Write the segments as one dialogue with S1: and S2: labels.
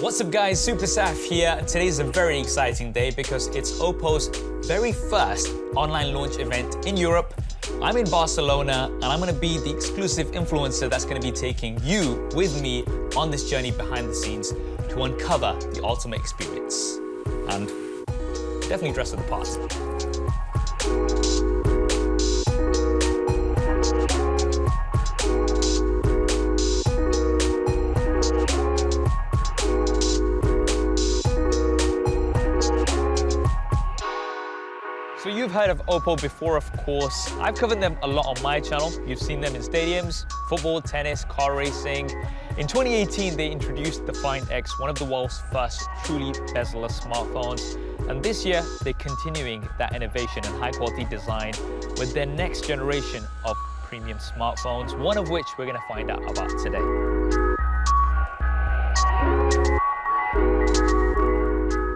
S1: What's up guys, Super Saf here. Today's a very exciting day because it's Oppo's very first online launch event in Europe. I'm in Barcelona and I'm going to be the exclusive influencer that's going to be taking you with me on this journey behind the scenes to uncover the ultimate experience. And definitely dress for the part. So you've heard of Oppo before, of course. I've covered them a lot on my channel. You've seen them in stadiums, football, tennis, car racing. In 2018, they introduced the Find X, one of the world's first truly bezel-less smartphones. And this year, they're continuing that innovation and high-quality design with their next generation of premium smartphones, one of which we're going to find out about today.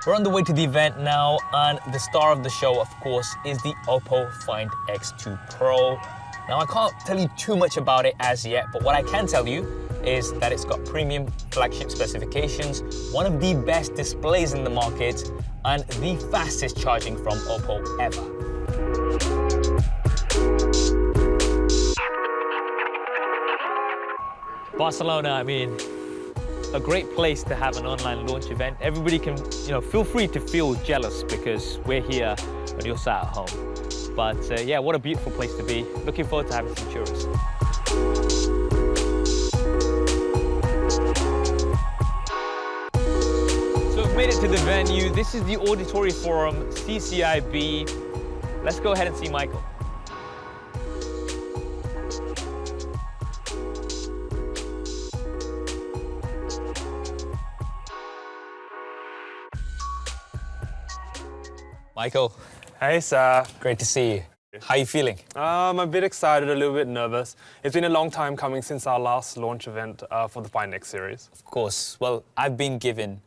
S1: We're on the way to the event now, and the star of the show, of course, is the Oppo Find X2 Pro. Now, I can't tell you too much about it as yet, but what I can tell you is that it's got premium flagship specifications, one of the best displays in the market, and the fastest charging from Oppo ever. Barcelona, I mean, a great place to have an online launch event. Everybody can, feel free to feel jealous because we're here when you're sat at home. But yeah, what a beautiful place to be. Looking forward to having some churros. So we've made it to the venue. This is the Auditory Forum, CCIB. Let's go ahead and see Michael. Michael.
S2: Hey, sir.
S1: Great to see you. How are you feeling?
S2: I'm a bit excited, a little bit nervous. It's been a long time coming since our last launch event for the Find X series.
S1: Of course. Well, I've been given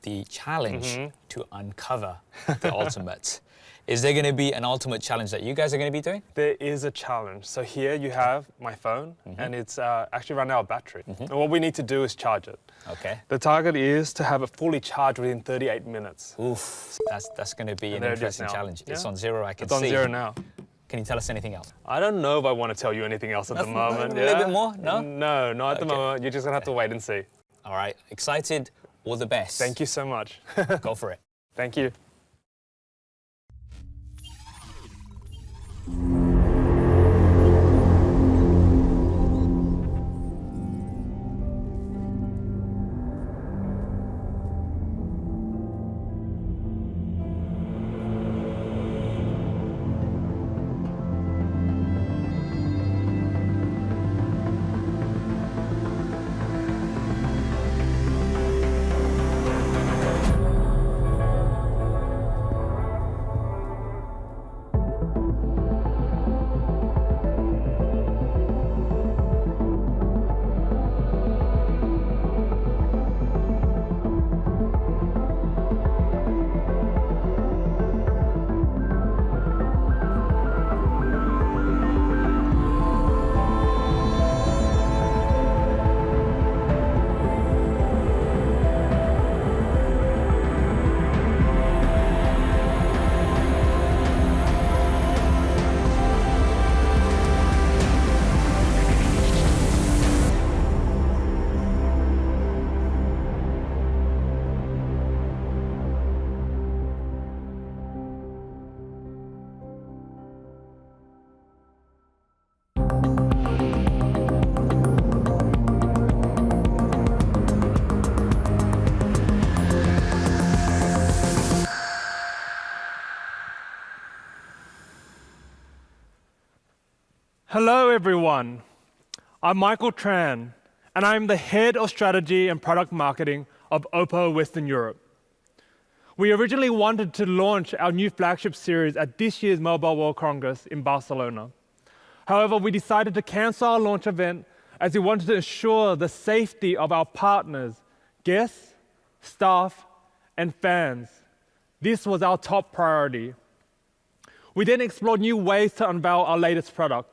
S1: the challenge to uncover the ultimate. Is there going to be an ultimate challenge that you guys are going to be doing?
S2: There is a challenge. So here you have my phone, and it's actually run out of battery. And what we need to do is charge it.
S1: Okay.
S2: The target is to have it fully charged within 38 minutes.
S1: Oof, that's going to be an interesting challenge.
S2: Yeah.
S1: It's on zero, I can
S2: see. It's on zero now.
S1: Can you tell us anything else?
S2: I don't know if I want to tell you anything else at the moment.
S1: A little bit more? No?
S2: No, not at the moment. You're just going to have to wait and see.
S1: All right. Excited? All the best.
S2: Thank you so much.
S1: Go for it.
S2: Thank you. Hello, everyone. I'm Michael Tran, and I'm the Head of Strategy and Product Marketing of Oppo Western Europe. We originally wanted to launch our new flagship series at this year's Mobile World Congress in Barcelona. However, we decided to cancel our launch event as we wanted to ensure the safety of our partners, guests, staff, and fans. This was our top priority. We then explored new ways to unveil our latest product.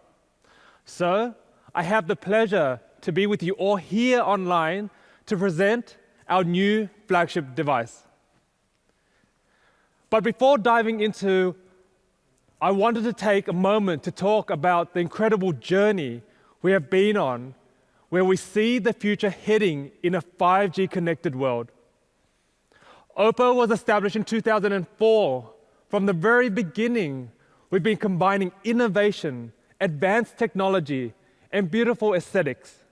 S2: So, I have the pleasure to be with you all here online to present our new flagship device. But before diving into, I wanted to take a moment to talk about the incredible journey we have been on, where we see the future heading in a 5G connected world. Oppo was established in 2004. From the very beginning, we've been combining innovation, advanced technology, and beautiful aesthetics.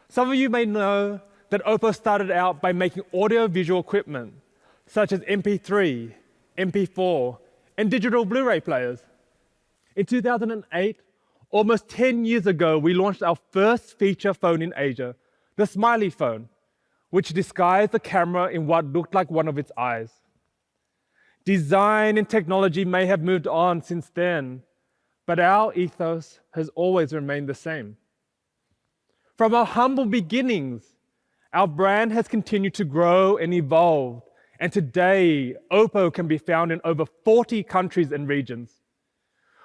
S2: Some of you may know that Oppo started out by making audio-visual equipment, such as MP3, MP4, and digital Blu-ray players. In 2008, almost 10 years ago, we launched our first feature phone in Asia, the Smiley phone, which disguised the camera in what looked like one of its eyes. Design and technology may have moved on since then, but our ethos has always remained the same. From our humble beginnings, our brand has continued to grow and evolve, and today, Oppo can be found in over 40 countries and regions.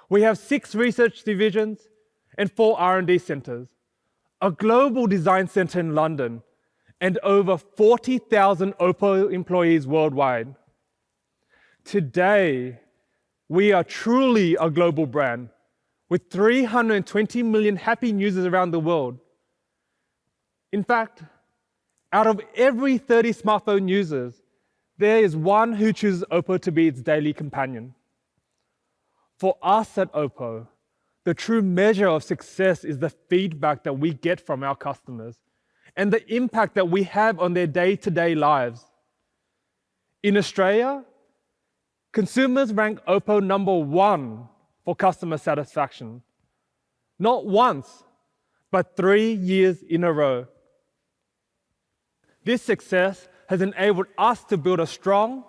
S2: We have 6 research divisions and 4 R&D centers, a global design center in London, and over 40,000 Oppo employees worldwide. Today, we are truly a global brand with 320 million happy users around the world. In fact, out of every 30 smartphone users, there is one who chooses Oppo to be its daily companion. For us at Oppo, the true measure of success is the feedback that we get from our customers and the impact that we have on their day-to-day lives. In Australia, consumers rank Oppo number 1 for customer satisfaction. Not once, but 3 years in a row. This success has enabled us to build a strong,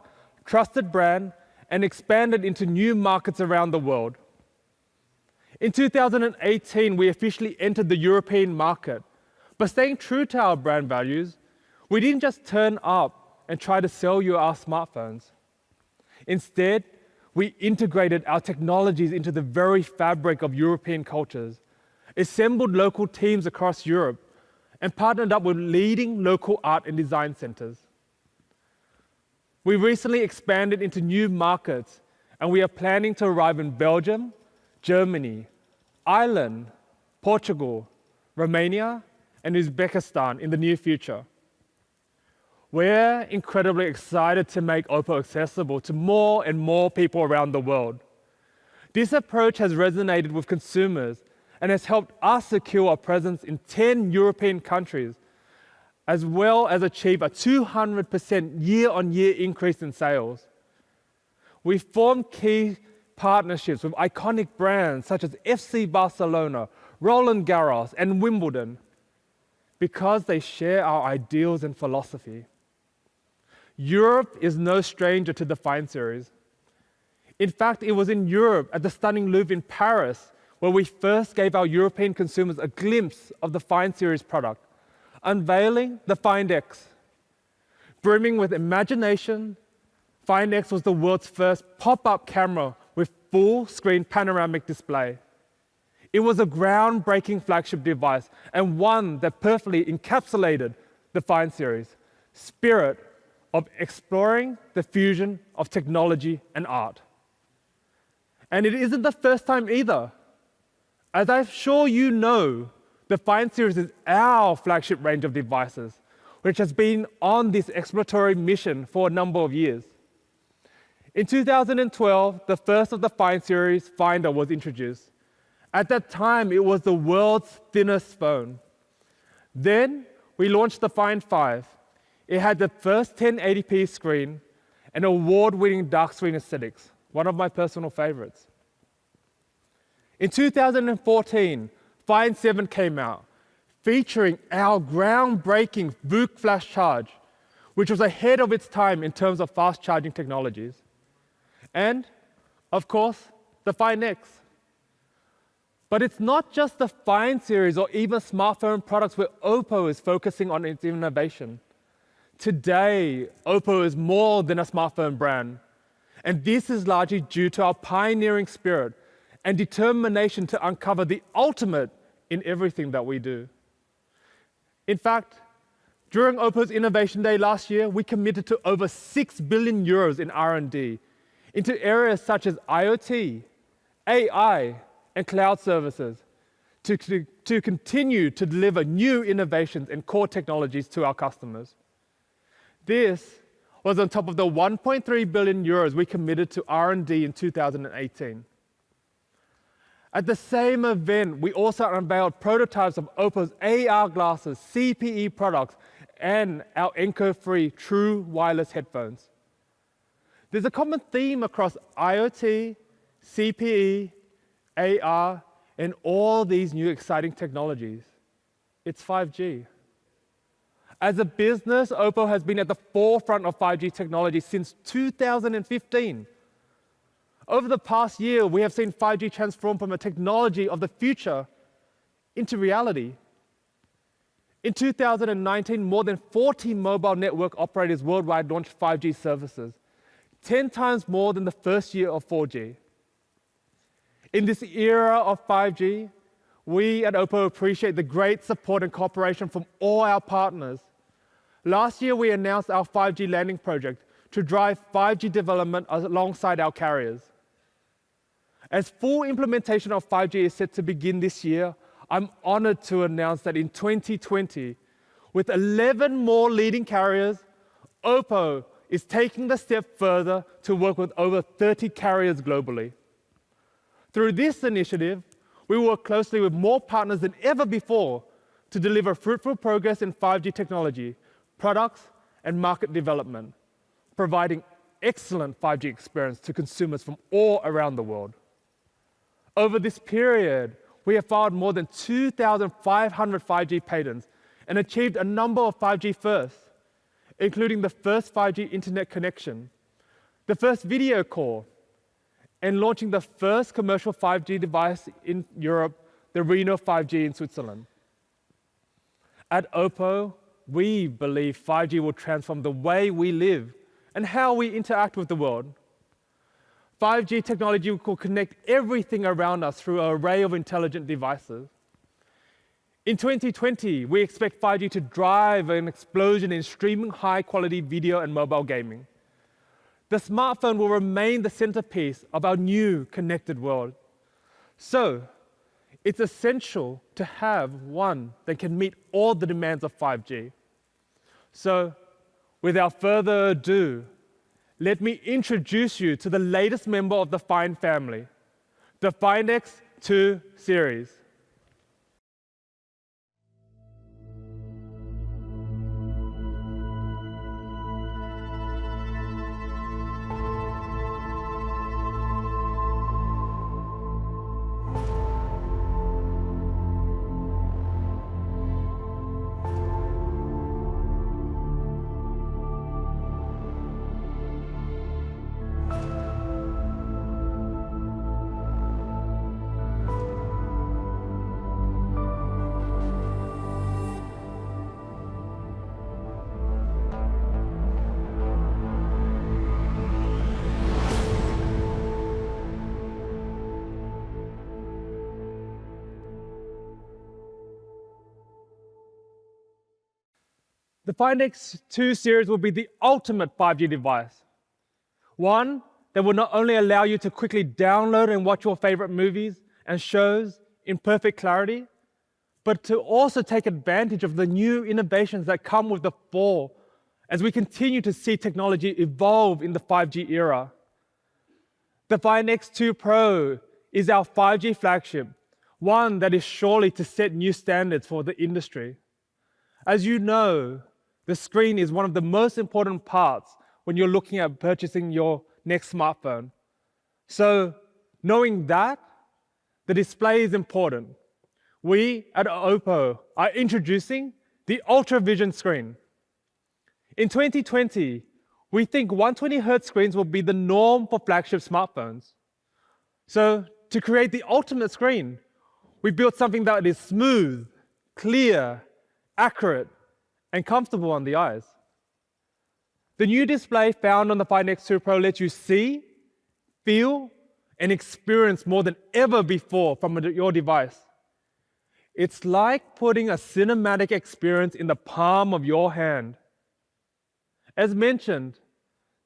S2: trusted brand and expand it into new markets around the world. In 2018, we officially entered the European market, but staying true to our brand values, we didn't just turn up and try to sell you our smartphones. Instead, we integrated our technologies into the very fabric of European cultures, assembled local teams across Europe, and partnered up with leading local art and design centers. We recently expanded into new markets, and we are planning to arrive in Belgium, Germany, Ireland, Portugal, Romania, and Uzbekistan in the near future. We're incredibly excited to make Oppo accessible to more and more people around the world. This approach has resonated with consumers and has helped us secure a presence in 10 European countries, as well as achieve a 200% year-on-year increase in sales. We've formed key partnerships with iconic brands such as FC Barcelona, Roland Garros, and Wimbledon, because they share our ideals and philosophy. Europe is no stranger to the Find series. In fact, it was in Europe at the stunning Louvre in Paris where we first gave our European consumers a glimpse of the Find series product, unveiling the Find X. Brimming with imagination, Find X was the world's first pop-up camera with full-screen panoramic display. It was a groundbreaking flagship device and one that perfectly encapsulated the Find series' spirit of exploring the fusion of technology and art. And it isn't the first time either. As I'm sure you know, the Find series is our flagship range of devices, which has been on this exploratory mission for a number of years. In 2012, the first of the Find series, Finder, was introduced. At that time, it was the world's thinnest phone. Then, we launched the Find 5. It had the first 1080p screen and award-winning dark screen aesthetics, one of my personal favorites. In 2014, Find 7 came out, featuring our groundbreaking VOOC flash charge, which was ahead of its time in terms of fast charging technologies. And, of course, the Find X. But it's not just the Find series or even smartphone products where Oppo is focusing on its innovation. Today, Oppo is more than a smartphone brand. And this is largely due to our pioneering spirit and determination to uncover the ultimate in everything that we do. In fact, During Oppo's Innovation Day last year, we committed to over 6 billion euros in R&D into areas such as IoT, AI, and cloud services to continue to deliver new innovations and core technologies to our customers. This was on top of the 1.3 billion euros we committed to R&D in 2018. At the same event, we also unveiled prototypes of Oppo's AR glasses, CPE products, and our echo-free true wireless headphones. There's a common theme across IoT, CPE, AR, and all these new exciting technologies. It's 5G. As a business, Oppo has been at the forefront of 5G technology since 2015. Over the past year, we have seen 5G transform from a technology of the future into reality. In 2019, more than 40 mobile network operators worldwide launched 5G services, 10 times more than the first year of 4G. In this era of 5G, we at Oppo appreciate the great support and cooperation from all our partners. Last year, we announced our 5G landing project to drive 5G development alongside our carriers. As full implementation of 5G is set to begin this year, I'm honored to announce that in 2020, with 11 more leading carriers, Oppo is taking the step further to work with over 30 carriers globally. Through this initiative, we work closely with more partners than ever before to deliver fruitful progress in 5G technology, products, and market development, providing excellent 5G experience to consumers from all around the world. Over this period, we have filed more than 2,500 5G patents and achieved a number of 5G firsts, including the first 5G internet connection, the first video call, and launching the first commercial 5G device in Europe, the Reno 5G in Switzerland. At Oppo, we believe 5G will transform the way we live and how we interact with the world. 5G technology will connect everything around us through an array of intelligent devices. In 2020, we expect 5G to drive an explosion in streaming high-quality video and mobile gaming. The smartphone will remain the centerpiece of our new connected world. So, it's essential to have one that can meet all the demands of 5G. So, without further ado, let me introduce you to the latest member of the Find family, the Find X2 series. The Find X2 series will be the ultimate 5G device. One that will not only allow you to quickly download and watch your favorite movies and shows in perfect clarity, but to also take advantage of the new innovations that come with the fall as we continue to see technology evolve in the 5G era. The Find X2 Pro is our 5G flagship, one that is surely to set new standards for the industry. As you know, the screen is one of the most important parts when you're looking at purchasing your next smartphone. So, knowing that, the display is important. We at Oppo are introducing the Ultra Vision screen. In 2020, we think 120 Hz screens will be the norm for flagship smartphones. So, to create the ultimate screen, we built something that is smooth, clear, accurate, and comfortable on the eyes. The new display found on the Find X2 Pro lets you see, feel, and experience more than ever before from your device. It's like putting a cinematic experience in the palm of your hand. As mentioned,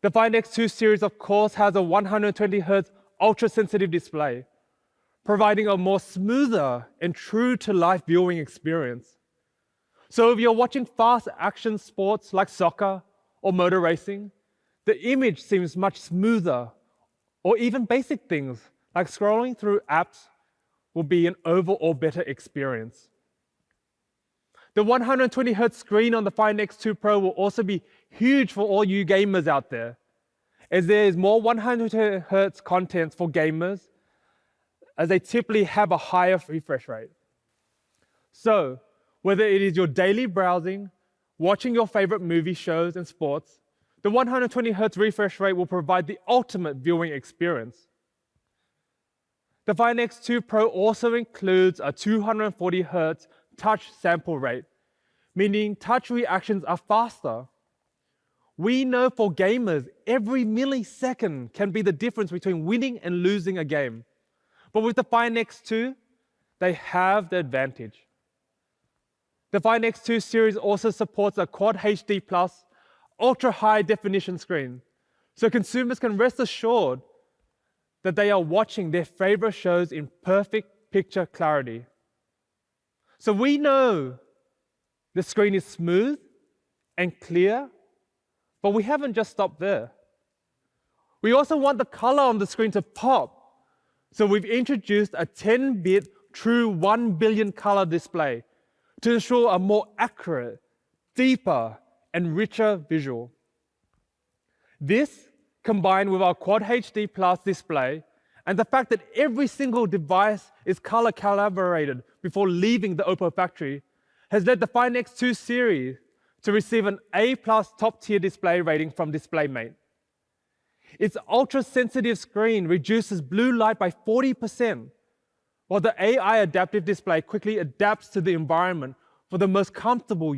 S2: the Find X2 series, of course, has a 120Hz ultra-sensitive display, providing a more smoother and true-to-life viewing experience. So if you're watching fast action sports like soccer or motor racing, the image seems much smoother, or even basic things like scrolling through apps will be an overall better experience. The 120Hz screen on the Find X2 Pro will also be huge for all you gamers out there, as there is more 120Hz content for gamers, as they typically have a higher refresh rate. So, whether it is your daily browsing, watching your favorite movie shows and sports, the 120Hz refresh rate will provide the ultimate viewing experience. The Find X2 Pro also includes a 240Hz touch sample rate, meaning touch reactions are faster. We know for gamers, every millisecond can be the difference between winning and losing a game. But with the Find X2, they have the advantage. The Find X2 series also supports a Quad HD Plus ultra high definition screen, so consumers can rest assured that they are watching their favorite shows in perfect picture clarity. So we know the screen is smooth and clear, but we haven't just stopped there. We also want the color on the screen to pop, so we've introduced a 10-bit true 1 billion color display to ensure a more accurate, deeper, and richer visual. This, combined with our Quad HD Plus display and the fact that every single device is color calibrated before leaving the Oppo factory, has led the Find X2 series to receive an A+ top-tier display rating from DisplayMate. Its ultra-sensitive screen reduces blue light by 40%, while the AI adaptive display quickly adapts to the environment for the most comfortable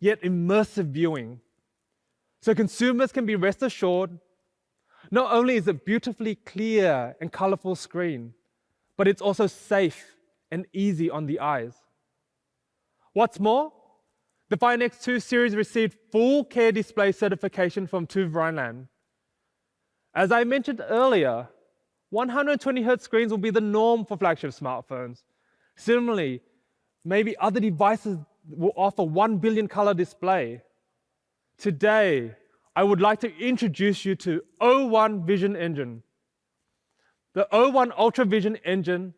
S2: yet immersive viewing. So consumers can be rest assured, not only is it beautifully clear and colorful screen, but it's also safe and easy on the eyes. What's more, the Find X2 series received full Care Display certification from TÜV Rheinland. As I mentioned earlier, 120Hz screens will be the norm for flagship smartphones. Similarly, maybe other devices will offer 1 billion color display. Today, I would like to introduce you to O1 Vision Engine. The O1 Ultra Vision Engine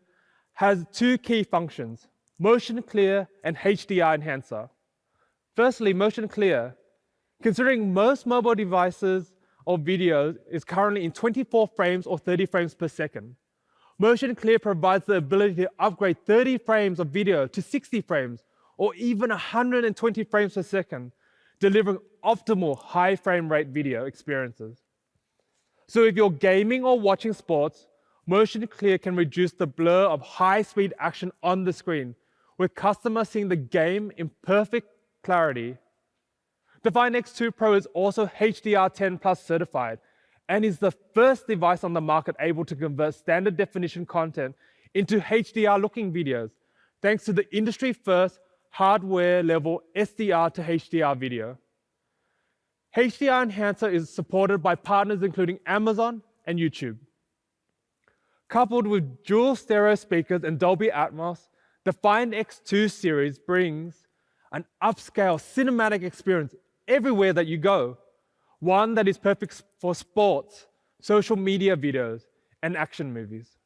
S2: has two key functions, motion clear and HDR enhancer. Firstly, motion clear. Considering most mobile devices or videos is currently in 24 frames or 30 frames per second, motion clear provides the ability to upgrade 30 frames of video to 60 frames or even 120 frames per second, delivering optimal high frame rate video experiences. So if you're gaming or watching sports, motion clear can reduce the blur of high-speed action on the screen, with customers seeing the game in perfect clarity. The Find X2 Pro is also HDR10 Plus certified and is the first device on the market able to convert standard definition content into HDR-looking videos, thanks to the industry-first hardware-level SDR to HDR video. HDR Enhancer is supported by partners including Amazon and YouTube. Coupled with dual stereo speakers and Dolby Atmos, the Find X2 series brings an upscale cinematic experience everywhere that you go, one that is perfect for sports, social media videos, and action movies.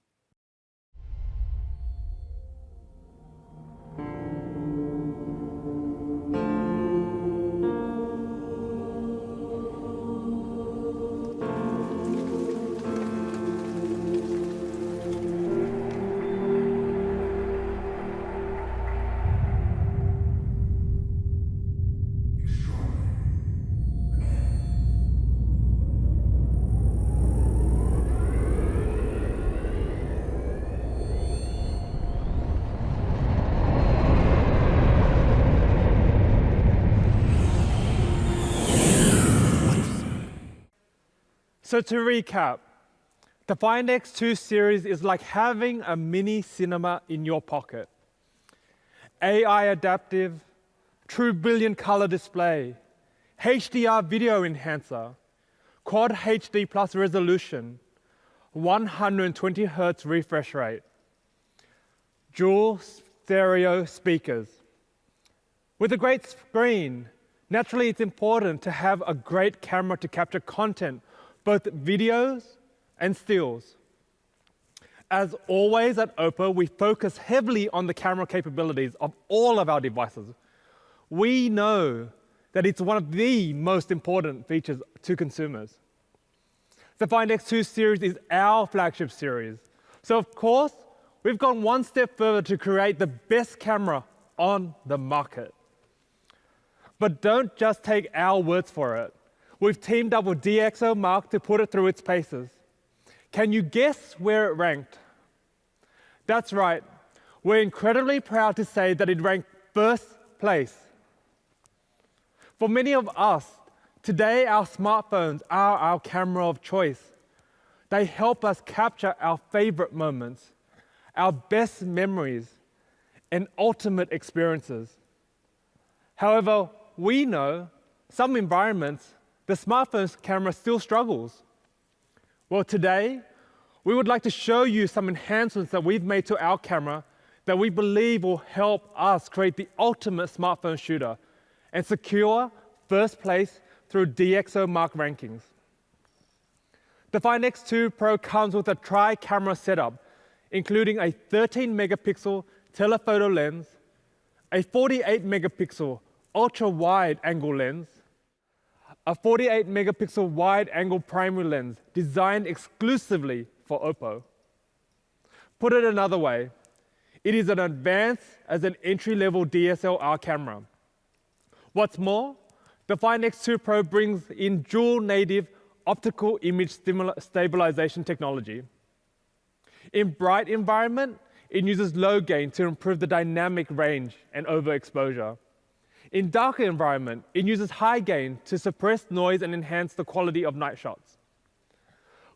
S2: So to recap, the Find X2 series is like having a mini cinema in your pocket. AI adaptive, true brilliant color display, HDR video enhancer, Quad HD plus resolution, 120 Hz refresh rate, dual stereo speakers. With a great screen, naturally it's important to have a great camera to capture content, both videos and stills. As always at Oppo, we focus heavily on the camera capabilities of all of our devices. We know that it's one of the most important features to consumers. The Find X2 series is our flagship series. So of course, we've gone one step further to create the best camera on the market. But don't just take our words for it. We've teamed up with DxOMark to put it through its paces. Can you guess where it ranked? That's right. We're incredibly proud to say that it ranked first place. For many of us, today our smartphones are our camera of choice. They help us capture our favorite moments, our best memories, and ultimate experiences. However, we know some environments, the smartphone's camera still struggles. Well, today, we would like to show you some enhancements that we've made to our camera that we believe will help us create the ultimate smartphone shooter and secure first place through DxOMark rankings. The Find X2 Pro comes with a tri-camera setup, including a 13-megapixel telephoto lens, a 48-megapixel ultra-wide angle lens, a 48-megapixel wide-angle primary lens designed exclusively for Oppo. Put it another way, it is as advanced as an entry-level DSLR camera. What's more, the Find X2 Pro brings in dual native optical image stabilization technology. In bright environment, it uses low gain to improve the dynamic range and overexposure. In darker environment, it uses high gain to suppress noise and enhance the quality of night shots.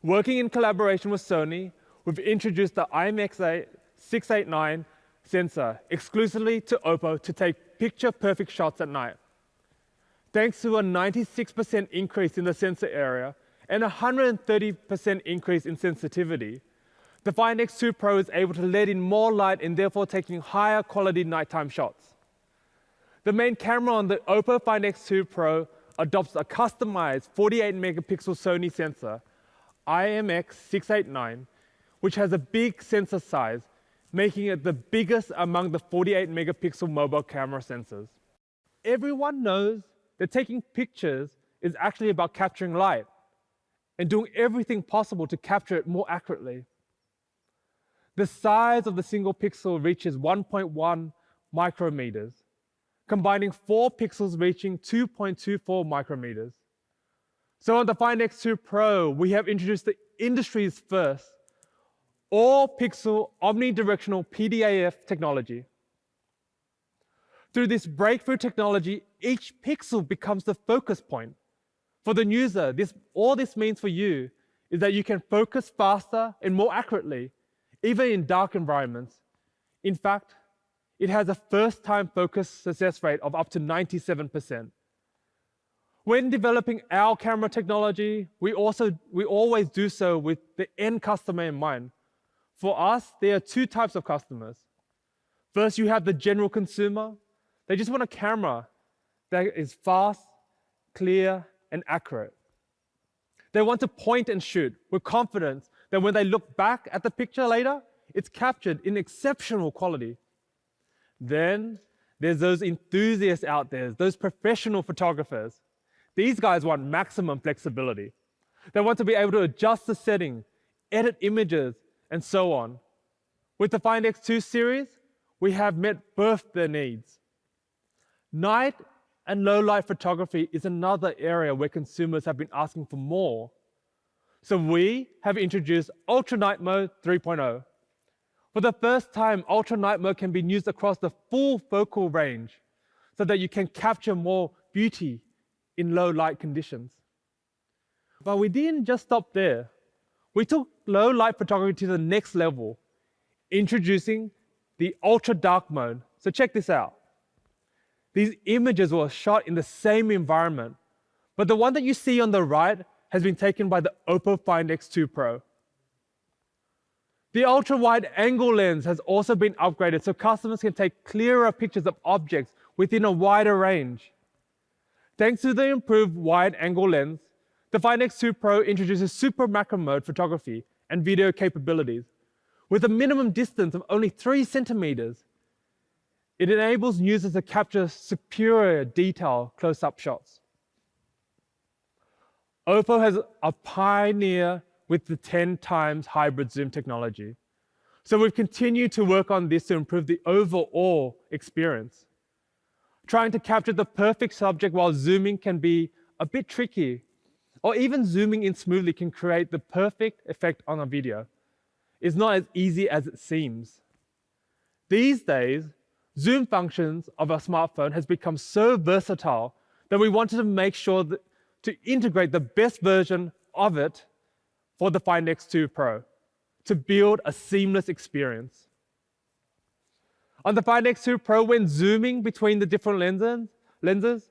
S2: Working in collaboration with Sony, we've introduced the IMX689 sensor exclusively to Oppo to take picture-perfect shots at night. Thanks to a 96% increase in the sensor area and a 130% increase in sensitivity, the Find X2 Pro is able to let in more light and therefore taking higher quality nighttime shots. The main camera on the Oppo Find X2 Pro adopts a customized 48-megapixel Sony sensor, IMX689, which has a big sensor size, making it the biggest among the 48-megapixel mobile camera sensors. Everyone knows that taking pictures is actually about capturing light and doing everything possible to capture it more accurately. The size of the single pixel reaches 1.1 micrometers, combining 4 pixels reaching 2.24 micrometers. So on the Find X2 Pro, we have introduced the industry's first all-pixel omnidirectional PDAF technology. Through this breakthrough technology, each pixel becomes the focus point. For the user, all this means for you is that you can focus faster and more accurately, even in dark environments. In fact, it has a first-time focus success rate of up to 97%. When developing our camera technology, we always do so with the end customer in mind. For us, there are two types of customers. First, you have the general consumer. They just want a camera that is fast, clear, and accurate. They want to point and shoot with confidence that when they look back at the picture later, it's captured in exceptional quality. Then there's those enthusiasts out there, those professional photographers. These guys want maximum flexibility. They want to be able to adjust the setting, edit images, and so on. With the Find X2 series, we have met both their needs. Night and low light photography is another area where consumers have been asking for more. So we have introduced Ultra Night Mode 3.0. For the first time, Ultra Night Mode can be used across the full focal range so that you can capture more beauty in low light conditions. But we didn't just stop there. We took low light photography to the next level, introducing the Ultra Dark Mode So check this out. These images were shot in the same environment, but the one that you see on the right has been taken by the Oppo Find X2 Pro. The ultra-wide angle lens has also been upgraded so customers can take clearer pictures of objects within a wider range. Thanks to the improved wide angle lens, the Find X2 Pro introduces super macro mode photography and video capabilities. With a minimum distance of only 3 centimeters, it enables users to capture superior detail close-up shots. Oppo has a pioneer with the 10 times hybrid zoom technology. So we've continued to work on this to improve the overall experience. Trying to capture the perfect subject while zooming can be a bit tricky, or even zooming in smoothly can create the perfect effect on a video. It's not as easy as it seems. These days, zoom functions of our smartphone has become so versatile that we wanted to make sure to integrate the best version of it for the Find X2 Pro to build a seamless experience. On the Find X2 Pro, when zooming between the different lenses,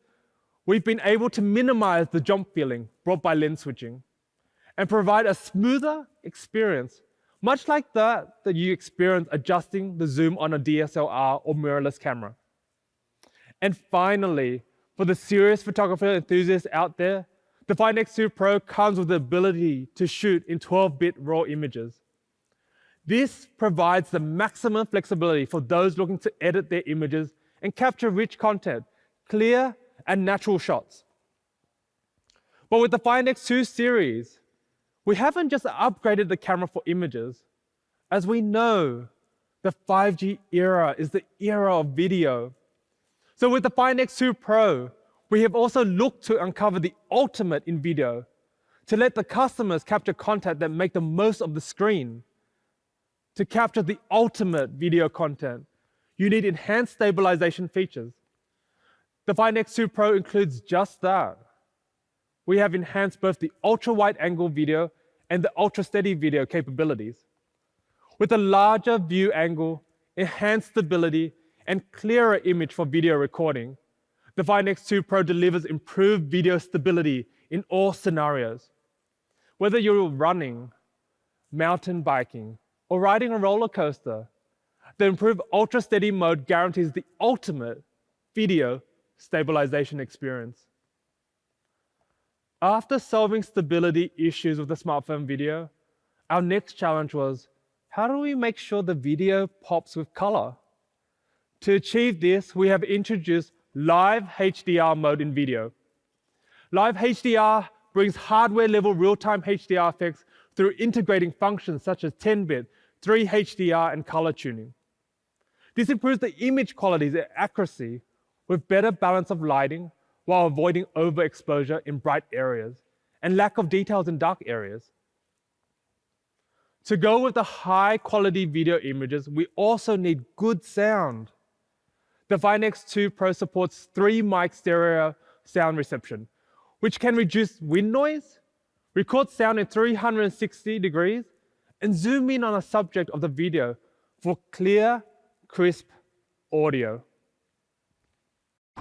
S2: we've been able to minimize the jump feeling brought by lens switching and provide a smoother experience, much like that you experience adjusting the zoom on a DSLR or mirrorless camera. And finally, for the serious photographer enthusiasts out there, the Find X2 Pro comes with the ability to shoot in 12-bit RAW images. This provides the maximum flexibility for those looking to edit their images and capture rich content, clear and natural shots. But with the Find X2 series, we haven't just upgraded the camera for images. As we know, the 5G era is the era of video. So with the Find X2 Pro, we have also looked to uncover the ultimate in video, to let the customers capture content that make the most of the screen. To capture the ultimate video content, you need enhanced stabilization features. The Find X2 Pro includes just that. We have enhanced both the ultra-wide angle video and the ultra-steady video capabilities. With a larger view angle, enhanced stability, and clearer image for video recording, the Find X2 Pro delivers improved video stability in all scenarios. Whether you're running, mountain biking, or riding a roller coaster, the improved ultra-steady mode guarantees the ultimate video stabilization experience. After solving stability issues with the smartphone video, our next challenge was, how do we make sure the video pops with color? To achieve this, we have introduced Live HDR mode in video. Live HDR brings hardware-level real-time HDR effects through integrating functions such as 10-bit, 3 HDR, and color tuning. This improves the image quality and accuracy with better balance of lighting while avoiding overexposure in bright areas and lack of details in dark areas. To go with the high-quality video images, we also need good sound. The Find X2 Pro supports 3-mic stereo sound reception, which can reduce wind noise, record sound in 360 degrees, and zoom in on a subject of the video for clear, crisp audio.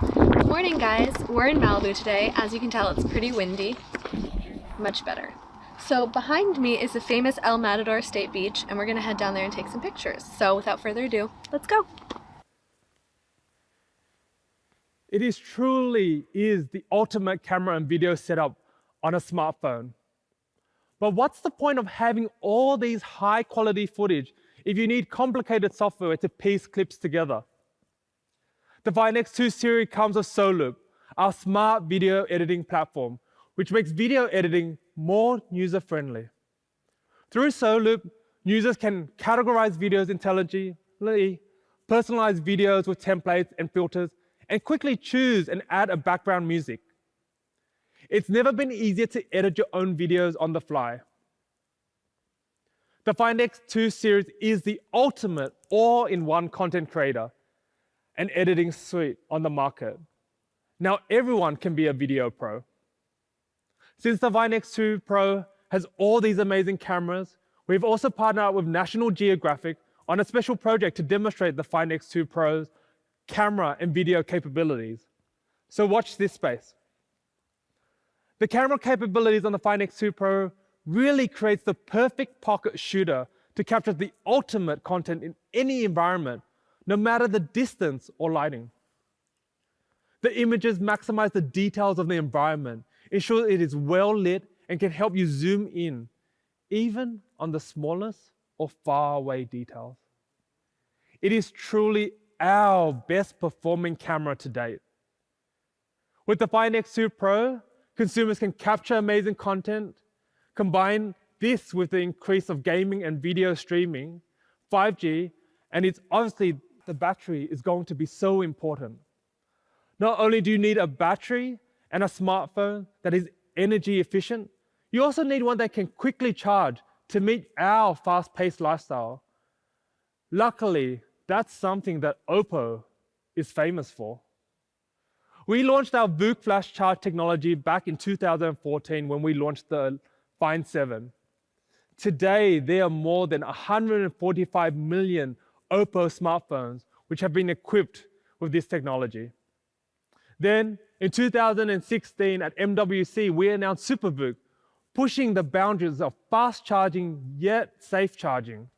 S3: Good morning, guys. We're in Malibu today. As you can tell, it's pretty windy. Much better. So behind me is the famous El Matador State Beach, and we're gonna head down there and take some pictures. So without further ado, let's go.
S2: It truly is the ultimate camera and video setup on a smartphone. But what's the point of having all these high quality footage if you need complicated software to piece clips together? The Find X2 series comes with SoLoop, our smart video editing platform, which makes video editing more user-friendly. Through SoLoop, users can categorize videos intelligently, personalize videos with templates and filters, and quickly choose and add a background music. It's never been easier to edit your own videos on the fly. The Find X2 series is the ultimate all-in-one content creator and editing suite on the market. Now everyone can be a video pro. Since the Find X2 Pro has all these amazing cameras, we've also partnered up with National Geographic on a special project to demonstrate the Find X2 Pro's camera and video capabilities. So watch this space. The camera capabilities on the Find X2 Pro really creates the perfect pocket shooter to capture the ultimate content in any environment, no matter the distance or lighting. The images maximize the details of the environment, ensure it is well lit, and can help you zoom in, even on the smallest or far away details. It is truly our best performing camera to date. With the Find X2 Pro, consumers can capture amazing content, combine this with the increase of gaming and video streaming, 5G, and it's obviously the battery is going to be so important. Not only do you need a battery and a smartphone that is energy efficient, you also need one that can quickly charge to meet our fast-paced lifestyle. Luckily, that's something that Oppo is famous for. We launched our VOOC flash charge technology back in 2014 when we launched the Find 7. Today, there are more than 145 million Oppo smartphones which have been equipped with this technology. Then, in 2016 at MWC, we announced SuperVOOC, pushing the boundaries of fast charging yet safe charging.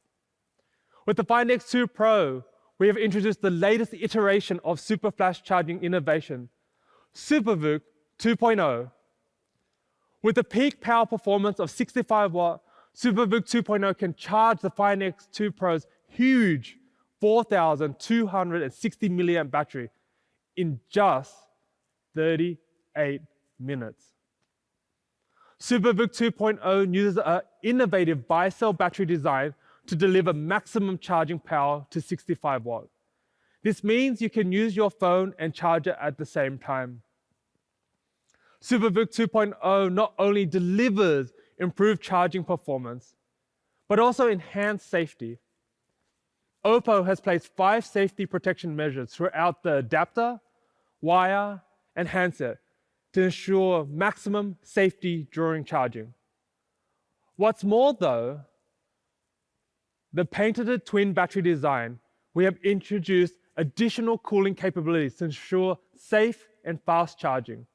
S2: With the Find X2 Pro, we have introduced the latest iteration of super flash charging innovation, SuperVOOC 2.0. With a peak power performance of 65 watt, SuperVOOC 2.0 can charge the Find X2 Pro's huge 4,260 milliamp battery in just 38 minutes. SuperVOOC 2.0 uses an innovative bi-cell battery design to deliver maximum charging power to 65 watts. This means you can use your phone and charge it at the same time. SuperVOOC 2.0 not only delivers improved charging performance, but also enhanced safety. Oppo has placed 5 safety protection measures throughout the adapter, wire, and handset to ensure maximum safety during charging. What's more though, the patented twin battery design, we have introduced additional cooling capabilities to ensure safe and fast charging.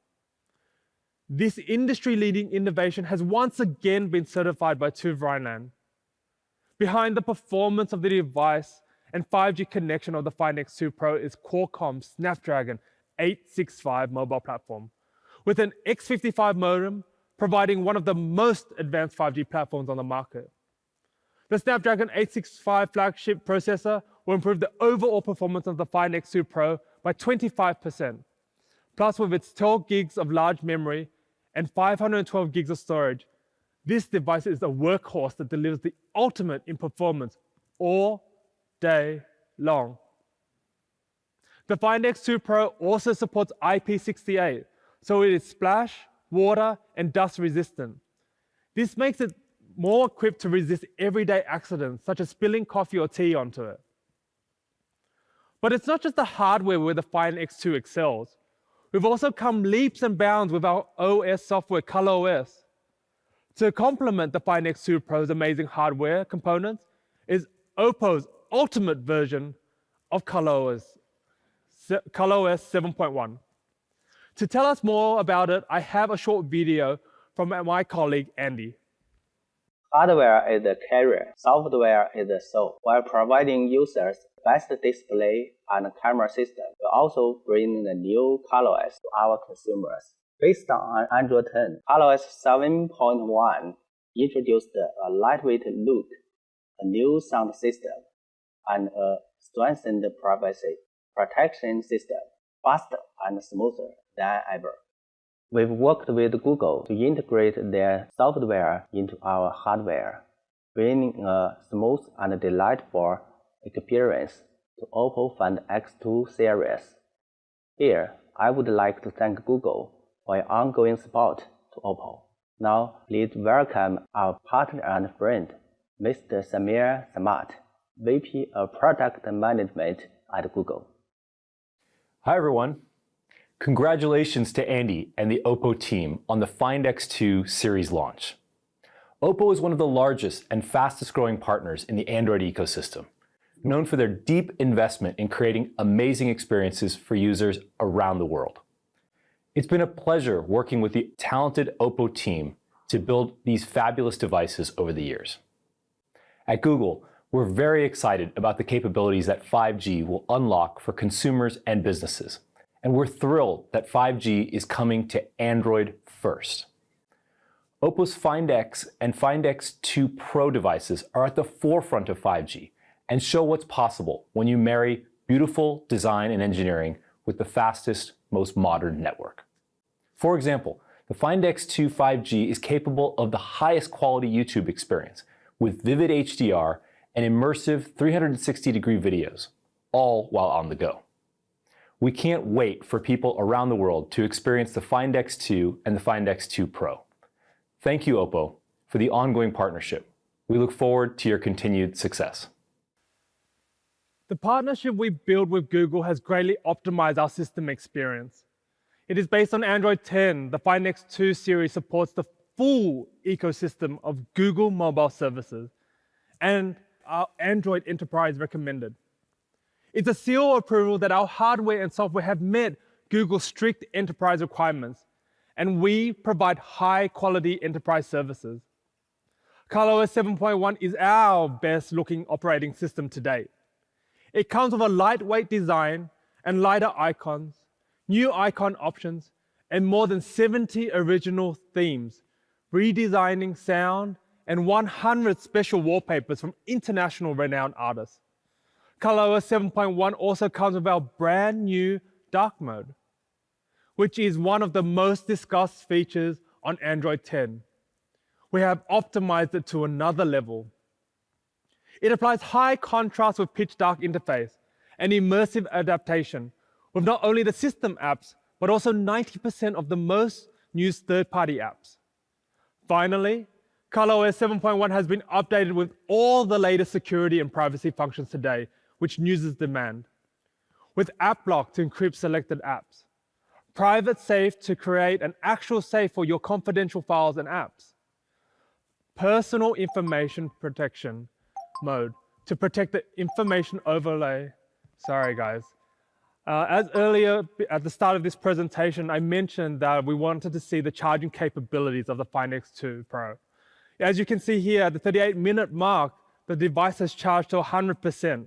S2: This industry-leading innovation has once again been certified by TÜV Rheinland. Behind the performance of the device and 5G connection of the Find X2 Pro is Qualcomm's Snapdragon 865 mobile platform, with an X55 modem providing one of the most advanced 5G platforms on the market. The Snapdragon 865 flagship processor will improve the overall performance of the Find X2 Pro by 25%. Plus, with its 12 gigs of large memory and 512 gigs of storage, this device is a workhorse that delivers the ultimate in performance all day long. The Find X2 Pro also supports IP68, so it is splash, water, and dust resistant. This makes it more equipped to resist everyday accidents, such as spilling coffee or tea onto it. But it's not just the hardware where the Find X2 excels. We've also come leaps and bounds with our OS software, ColorOS. To complement the Find X2 Pro's amazing hardware components is Oppo's ultimate version of ColorOS 7.1. To tell us more about it, I have a short video from my colleague, Andy.
S4: Hardware is the carrier, software is the soul. While providing users best display and camera system, we also bring the new ColorOS to our consumers. Based on Android 10, ColorOS 7.1 introduced a lightweight look, a new sound system, and a strengthened privacy protection system, faster and smoother than ever. We've worked with Google to integrate their software into our hardware, bringing a smooth and delightful experience to Oppo Find X2 series. Here, I would like to thank Google for your ongoing support to Oppo. Now, please welcome our partner and friend, Mr. Samir Samat, VP of Product Management at Google.
S5: Hi, everyone. Congratulations to Andy and the Oppo team on the Find X2 series launch. Oppo is one of the largest and fastest growing partners in the Android ecosystem. known for their deep investment in creating amazing experiences for users around the world. It's been a pleasure working with the talented Oppo team to build these fabulous devices over the years. At Google, we're very excited about the capabilities that 5G will unlock for consumers and businesses, and we're thrilled that 5G is coming to Android first. Oppo's Find X and Find X2 Pro devices are at the forefront of 5G and show what's possible when you marry beautiful design and engineering with the fastest, most modern network. For example, the Find X2 5G is capable of the highest quality YouTube experience with vivid HDR and immersive 360-degree videos, all while on the go. We can't wait for people around the world to experience the Find X2 and the Find X2 Pro. Thank you, Oppo, for the ongoing partnership. We look forward to your continued success.
S2: The partnership we build with Google has greatly optimized our system experience. It is based on Android 10. The Find X2 series supports the full ecosystem of Google mobile services and our Android Enterprise recommended. It's a seal of approval that our hardware and software have met Google's strict enterprise requirements, and we provide high-quality enterprise services. ColorOS 7.1 is our best-looking operating system to date. It comes with a lightweight design and lighter icons, new icon options, and more than 70 original themes, redesigning sound, and 100 special wallpapers from international renowned artists. ColorOS 7.1 also comes with our brand new dark mode, which is one of the most discussed features on Android 10. We have optimized it to another level. It applies high contrast with pitch dark interface and immersive adaptation with not only the system apps, but also 90% of the most used third-party apps. Finally, ColorOS 7.1 has been updated with all the latest security and privacy functions today, which users demand. With App Lock to encrypt selected apps, Private Safe to create an actual safe for your confidential files and apps, Personal Information Protection mode to protect the information overlay. Sorry, guys. As earlier at the start of this presentation, I mentioned that we wanted to see the charging capabilities of the Find X2 Pro. As you can see here, at the 38-minute mark, the device has charged to 100%.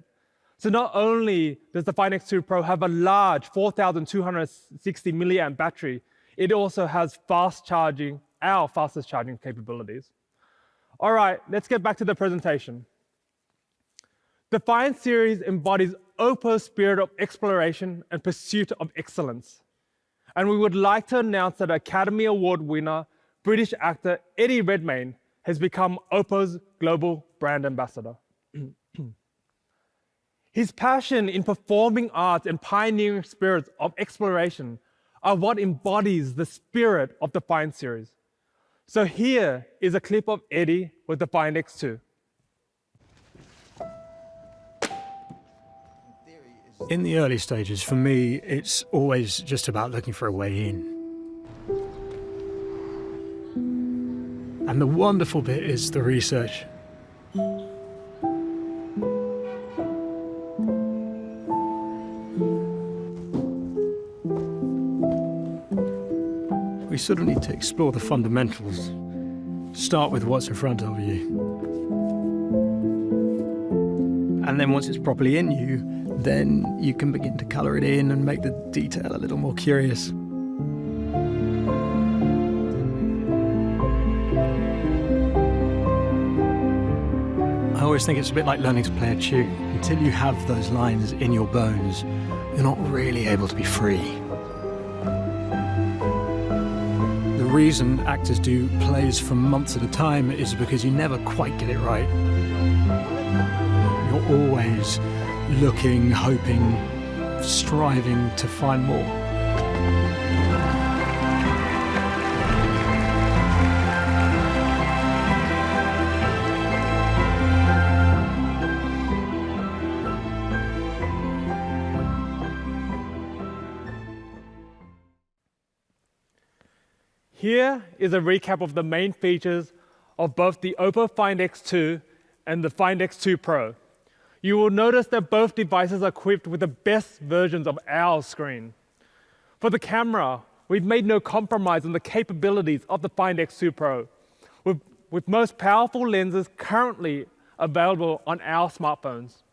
S2: So not only does the Find X2 Pro have a large 4,260 milliamp battery, it also has fast charging, our fastest charging capabilities. All right, let's get back to the presentation. The Find series embodies Oppo's spirit of exploration and pursuit of excellence. And we would like to announce that Academy Award winner, British actor Eddie Redmayne has become Oppo's global brand ambassador. His passion in performing arts and pioneering spirits of exploration are what embodies the spirit of the Find series. So here is a clip of Eddie with the Find X2.
S6: In the early stages, for me, it's always just about looking for a way in. And the wonderful bit is the research. We sort of need to explore the fundamentals. Start with what's in front of you. And then once it's properly in you, then you can begin to colour it in and make the detail a little more curious. I always think it's a bit like learning to play a tune. Until you have those lines in your bones, you're not really able to be free. The reason actors do plays for months at a time is because you never quite get it right. You're always looking, hoping, striving to find more.
S2: Here is a recap of the main features of both the Oppo Find X2 and the Find X2 Pro. You will notice that both devices are equipped with the best versions of our screen. For the camera, we've made no compromise on the capabilities of the Find X2 Pro, with most powerful lenses currently available on our smartphones.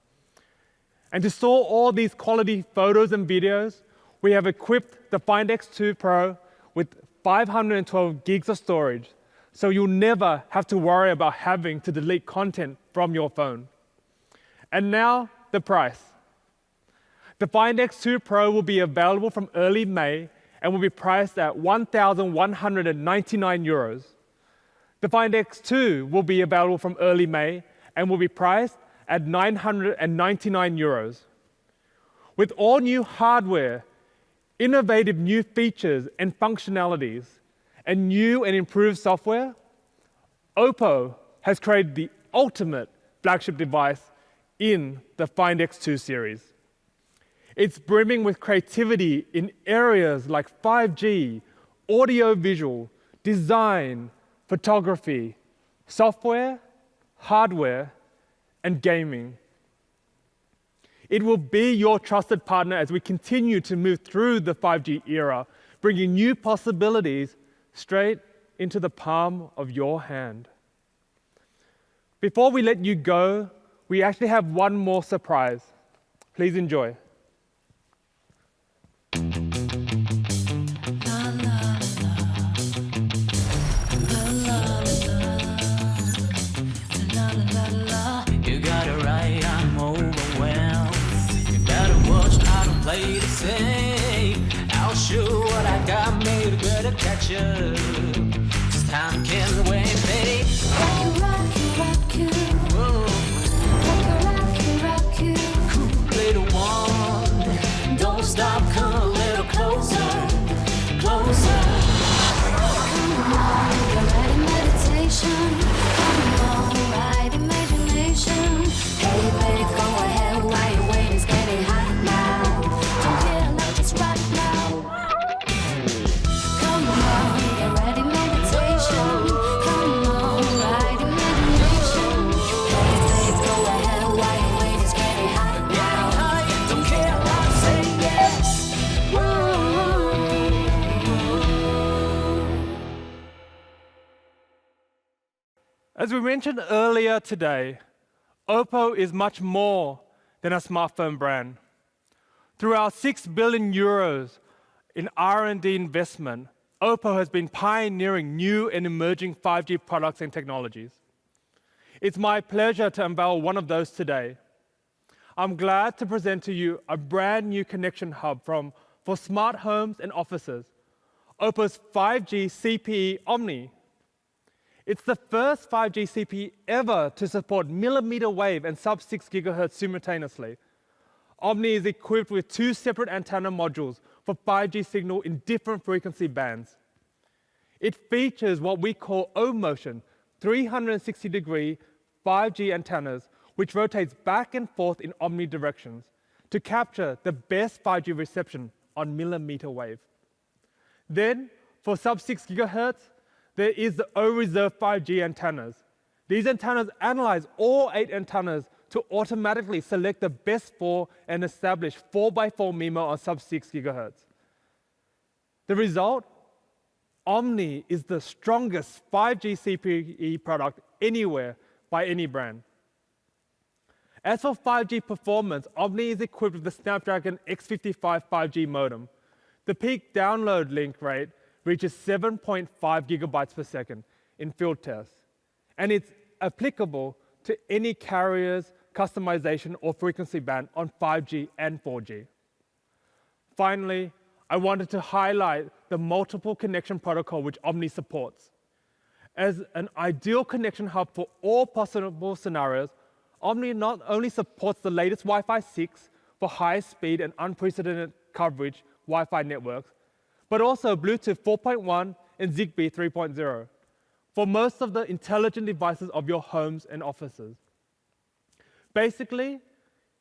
S2: And to store all these quality photos and videos, we have equipped the Find X2 Pro with 512 gigs of storage, so you'll never have to worry about having to delete content from your phone. And now, the price. The Find X2 Pro will be available from early May and will be priced at 1,199 euros. The Find X2 will be available from early May and will be priced at 999 euros. With all new hardware, innovative new features and functionalities, and new and improved software, Oppo has created the ultimate flagship device in the Find X2 series. It's brimming with creativity in areas like 5G, audio-visual, design, photography, software, hardware, and gaming. It will be your trusted partner as we continue to move through the 5G era, bringing new possibilities straight into the palm of your hand. Before we let you go, we actually have one more surprise. Please enjoy.
S7: You got it right, I'm overwhelmed. You better watch, I don't play the same. I'll show what I got, maybe better catch up. 'Cause time can't wait, baby.
S8: Rock you, rock you,
S7: Whoa,
S8: rock you, rock you.
S7: cool little one. Don't stop, come a little closer, closer.
S8: Come on, you're right in meditation. Come on, right imagination. Hey, baby, go ahead, why you waiting? It's getting hot now. Don't care, now just right now. Come on, you're right in meditation. Come on, right imagination. Hey, baby, go ahead, why you waiting? It's getting hot now.
S7: Don't care, I'll say yes.
S2: As we mentioned earlier today, Oppo is much more than a smartphone brand. Through our 6 billion euros in R&D investment, Oppo has been pioneering new and emerging 5G products and technologies. It's my pleasure to unveil one of those today. I'm glad to present to you a brand new connection hub for smart homes and offices, Oppo's 5G CPE Omni. It's the first 5G CPE ever to support millimeter wave and sub-6 GHz simultaneously. Omni is equipped with 2 separate antenna modules for 5G signal in different frequency bands. It features what we call O-motion, 360-degree 5G antennas, which rotates back and forth in Omni directions to capture the best 5G reception on millimeter wave. Then, for sub-6 GHz, there is the O-reserve 5G antennas. These antennas analyze all 8 antennas to automatically select the best 4 and establish 4x4 MIMO on sub-6 GHz. The result? Omni is the strongest 5G CPE product anywhere by any brand. As for 5G performance, Omni is equipped with the Snapdragon X55 5G modem. The peak download link rate reaches 7.5 gigabytes per second in field tests, and it's applicable to any carrier's customization or frequency band on 5G and 4G. Finally, I wanted to highlight the multiple connection protocol which Omni supports. As an ideal connection hub for all possible scenarios, Omni not only supports the latest Wi-Fi 6 for high speed and unprecedented coverage Wi-Fi networks, but also Bluetooth 4.1 and Zigbee 3.0 for most of the intelligent devices of your homes and offices. Basically,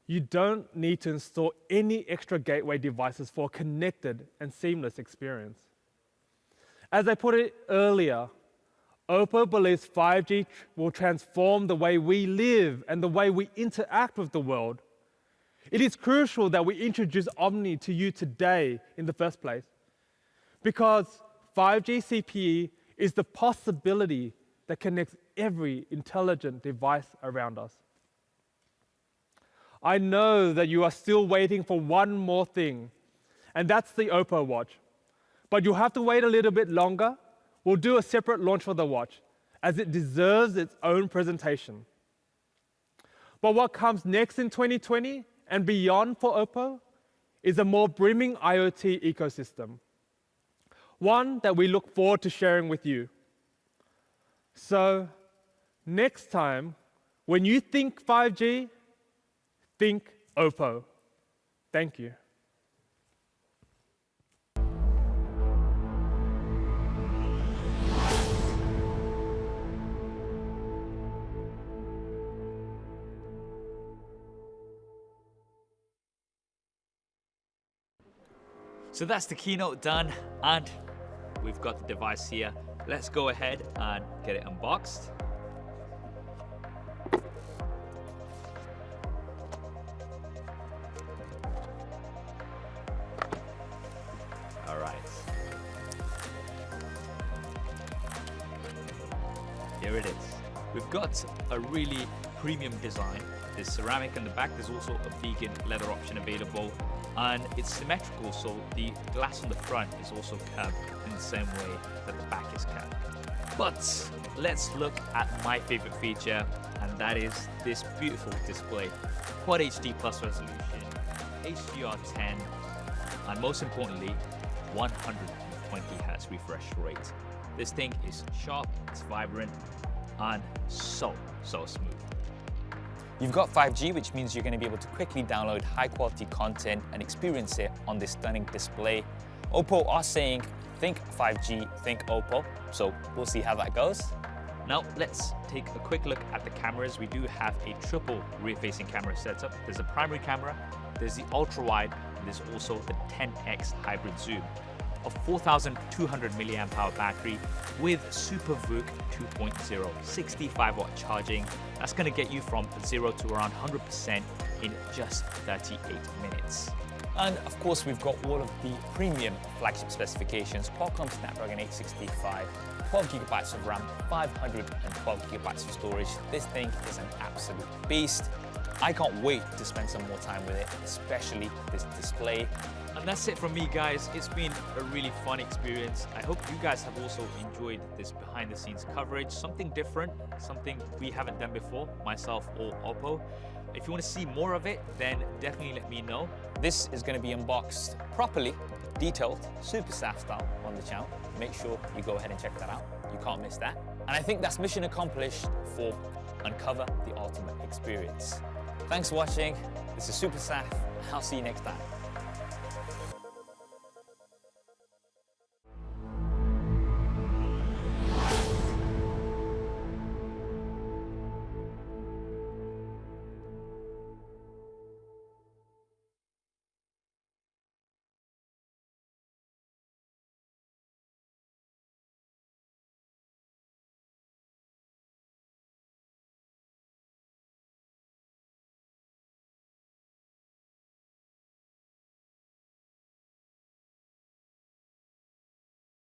S2: you don't need to install any extra gateway devices for a connected and seamless experience. As I put it earlier, Oppo believes 5G will transform the way we live and the way we interact with the world. It is crucial that we introduce Omni to you today in the first place, because 5G CPE is the possibility that connects every intelligent device around us. I know that you are still waiting for one more thing, and that's the Oppo Watch. But you'll have to wait a little bit longer. We'll do a separate launch for the watch, as it deserves its own presentation. But what comes next in 2020 and beyond for Oppo is a more brimming IoT ecosystem, one that we look forward to sharing with you. So, next time, when you think 5G, think Oppo. Thank you.
S1: So that's the keynote done, and we've got the device here. Let's go ahead and get it unboxed. All right. Here it is. We've got a really premium design. There's ceramic in the back. There's also a vegan leather option available, and it's symmetrical, so the glass on the front is also curved in the same way that the back is curved. But let's look at my favorite feature, and that is this beautiful display. Quad HD plus resolution, HDR10, and most importantly, 120 Hz refresh rate. This thing is sharp, it's vibrant, and so smooth. You've got 5G, which means you're going to be able to quickly download high-quality content and experience it on this stunning display. Oppo are saying, think 5G, think Oppo, so we'll see how that goes. Now, let's take a quick look at the cameras. We do have a triple rear-facing camera setup. There's a primary camera, there's the ultra-wide, and there's also the 10x hybrid zoom. A 4,200 milliamp hour battery with Super VOOC 2.0, 65 watt charging. That's going to get you from 0 to around 100% in just 38 minutes. And of course, we've got all of the premium flagship specifications: Qualcomm Snapdragon 865, 12 gigabytes of RAM, 512 gigabytes of storage. This thing is an absolute beast. I can't wait to spend some more time with it, especially this display. And that's it from me, guys. It's been a really fun experience. I hope you guys have also enjoyed this behind the scenes coverage, something different, something we haven't done before, myself or Oppo. If you want to see more of it, then definitely let me know. This is going to be unboxed properly, detailed, super SAF style on the channel. Make sure you go ahead and check that out. You can't miss that. And I think that's mission accomplished for Uncover the Ultimate Experience. Thanks for watching. This is Super SAF. I'll see you next time.